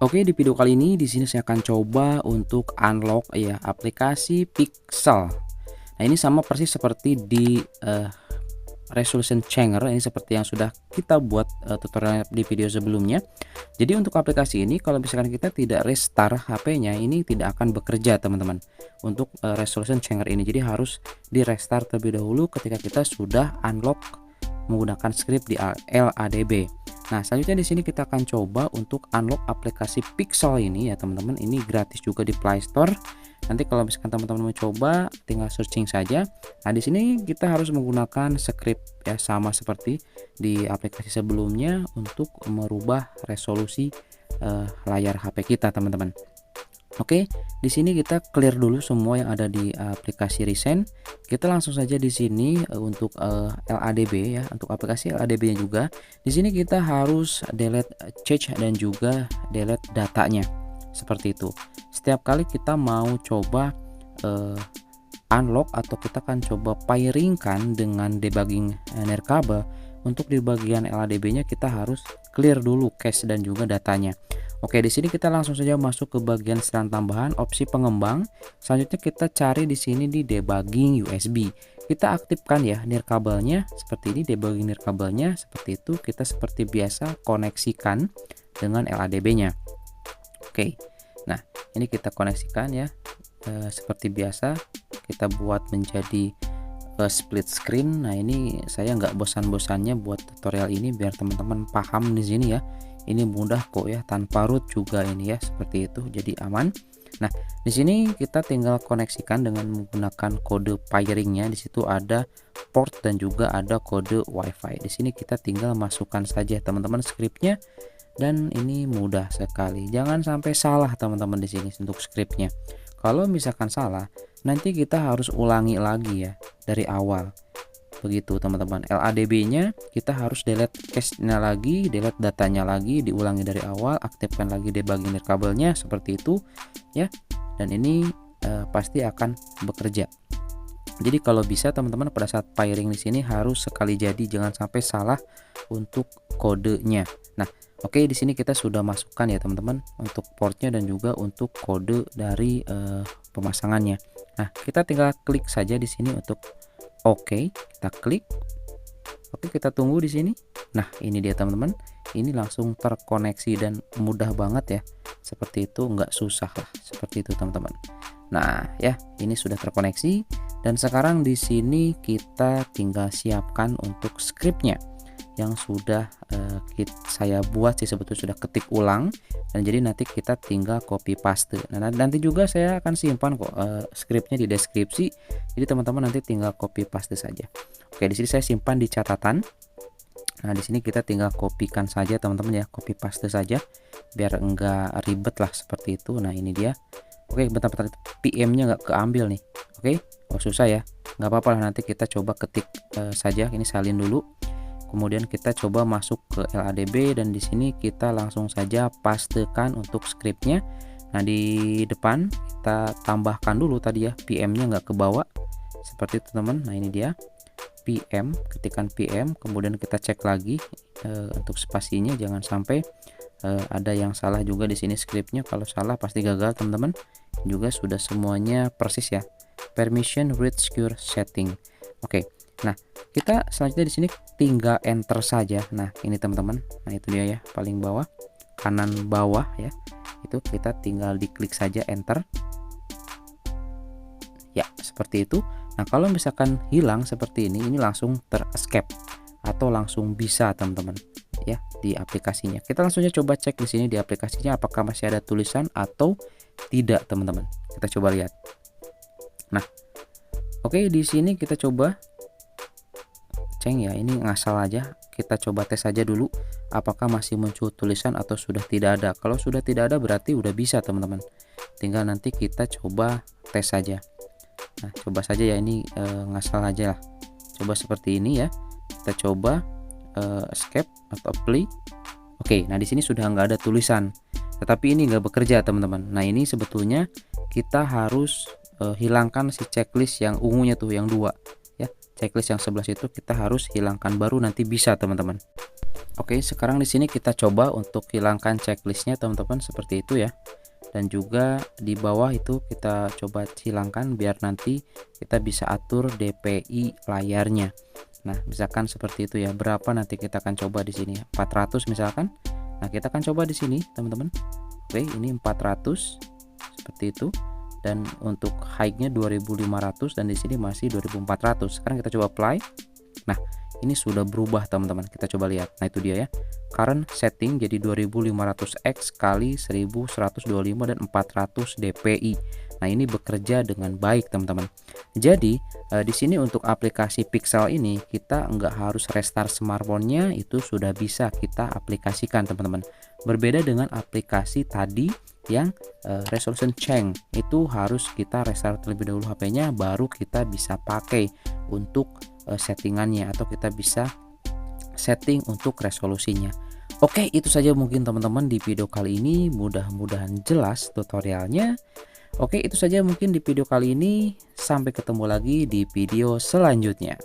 Oke, di video kali ini di sini saya akan coba untuk unlock ya aplikasi Pixel. Nah, ini sama persis seperti di Resolution Changer, ini seperti yang sudah kita buat tutorial di video sebelumnya. Jadi untuk aplikasi ini kalau misalkan kita tidak restart HP-nya, ini tidak akan bekerja teman-teman. Untuk Resolution Changer ini jadi harus di restart terlebih dahulu ketika kita sudah unlock menggunakan script di LADB. Nah, selanjutnya di sini kita akan coba untuk unlock aplikasi Pixel ini ya teman-teman. Ini gratis juga di Play Store. Nanti kalau misalkan teman-teman mau coba, tinggal searching saja. Nah, di sini kita harus menggunakan script ya sama seperti di aplikasi sebelumnya untuk merubah resolusi layar HP kita, teman-teman. Oke, di sini kita clear dulu semua yang ada di aplikasi Recent. Kita langsung saja di sini untuk LADB ya, untuk aplikasi LADB-nya juga. Di sini kita harus delete cache dan juga delete datanya. Seperti itu. Setiap kali kita mau coba unlock atau kita akan coba pairingkan dengan debugging nirkabel, untuk di bagian LADB-nya kita harus clear dulu cache dan juga datanya. Oke, di sini kita langsung saja masuk ke bagian setelan tambahan, opsi pengembang. Selanjutnya kita cari di sini di debugging USB. Kita aktifkan ya nirkabelnya seperti ini, debugging nirkabelnya seperti itu. Kita seperti biasa koneksikan dengan LADB-nya. Oke, nah ini kita koneksikan ya seperti biasa. Kita buat menjadi split screen. Nah, ini saya nggak bosan-bosannya buat tutorial ini biar teman-teman paham di sini ya. Ini mudah kok ya, tanpa root juga ini ya, seperti itu, jadi aman. Nah, di sini kita tinggal koneksikan dengan menggunakan kode pairingnya. Di situ ada port dan juga ada kode WiFi. Di sini kita tinggal masukkan saja teman-teman scriptnya, dan ini mudah sekali. Jangan sampai salah teman-teman di sini untuk scriptnya. Kalau misalkan salah, nanti kita harus ulangi lagi ya dari awal. Begitu teman-teman. LADB-nya kita harus delete cache-nya lagi, delete datanya lagi, diulangi dari awal, aktifkan lagi debugging nirkabelnya seperti itu ya. Dan ini pasti akan bekerja. Jadi kalau bisa teman-teman pada saat pairing di sini harus sekali jadi, jangan sampai salah untuk kodenya. Nah, oke, di sini kita sudah masukkan ya teman-teman untuk portnya dan juga untuk kode dari pemasangannya. Nah, kita tinggal klik saja di sini untuk oke, kita klik. Oke, kita tunggu di sini. Nah, ini dia teman-teman. Ini langsung terkoneksi dan mudah banget ya. Seperti itu, nggak susah lah. Seperti itu teman-teman. Nah, ya, ini sudah terkoneksi dan sekarang di sini kita tinggal siapkan untuk scriptnya yang sudah saya buat sih, sebetulnya sudah ketik ulang, dan jadi nanti kita tinggal copy paste. Nah, nanti juga saya akan simpan kok scriptnya di deskripsi, jadi teman-teman nanti tinggal copy paste saja. Oke, di sini saya simpan di catatan. Nah, di sini kita tinggal kopikan saja teman-teman ya, copy paste saja biar enggak ribet lah seperti itu. Nah, ini dia. Oke, bentar-bentar, PM-nya nggak keambil nih. Oke, oh susah ya, nggak apa-apa lah, nanti kita coba ketik saja. Ini salin dulu. Kemudian kita coba masuk ke LADB dan di sini kita langsung saja pastekan untuk scriptnya. Nah, di depan kita tambahkan dulu tadi ya, PM-nya nggak ke bawah seperti itu teman. Nah, ini dia PM, ketikan PM, kemudian kita cek lagi untuk spasinya, jangan sampai ada yang salah juga di sini scriptnya. Kalau salah pasti gagal teman-teman. Juga sudah semuanya persis ya. Permission read secure setting. Oke. Nah, kita selanjutnya di sini tinggal enter saja. Nah, ini teman-teman. Nah, itu dia ya, paling bawah, kanan bawah ya. Itu kita tinggal diklik saja enter. Ya, seperti itu. Nah, kalau misalkan hilang seperti ini langsung ter-escape atau langsung bisa teman-teman ya di aplikasinya. Kita langsungnya coba cek di sini di aplikasinya apakah masih ada tulisan atau tidak teman-teman. Kita coba lihat. Nah, oke, di sini kita coba ceng ya, ini ngasal aja. Kita coba tes saja dulu apakah masih muncul tulisan atau sudah tidak ada. Kalau sudah tidak ada berarti udah bisa teman-teman. Tinggal nanti kita coba tes saja. Nah, coba saja ya, ini ngasal aja lah. Coba seperti ini ya. Kita coba escape atau play. Oke, nah di sini sudah nggak ada tulisan. Tetapi ini nggak bekerja teman-teman. Nah, ini sebetulnya kita harus hilangkan si checklist yang ungunya tuh, yang dua. Checklist yang 11 itu kita harus hilangkan, baru nanti bisa teman-teman. Oke, sekarang di sini kita coba untuk hilangkan checklistnya teman-teman seperti itu ya. Dan juga di bawah itu kita coba hilangkan biar nanti kita bisa atur DPI layarnya. Nah, misalkan seperti itu ya. Berapa nanti kita akan coba di sini ya. 400 misalkan. Nah, kita akan coba di sini, teman-teman. Oke, ini 400 seperti itu. Dan untuk high-nya 2500 dan di sini masih 2400. Sekarang kita coba apply. Nah, ini sudah berubah teman-teman. Kita coba lihat. Nah, itu dia ya. Current setting jadi 2500X kali 1125 dan 400 dpi. Nah, ini bekerja dengan baik teman-teman. Jadi di sini untuk aplikasi Pixel ini kita nggak harus restart smartphone-nya, itu sudah bisa kita aplikasikan teman-teman. Berbeda dengan aplikasi tadi yang resolution change, itu harus kita restart terlebih dahulu HP-nya baru kita bisa pakai untuk settingannya, atau kita bisa setting untuk resolusinya. Oke, itu saja mungkin teman-teman di video kali ini, mudah-mudahan jelas tutorialnya. Oke, itu saja mungkin di video kali ini, sampai ketemu lagi di video selanjutnya.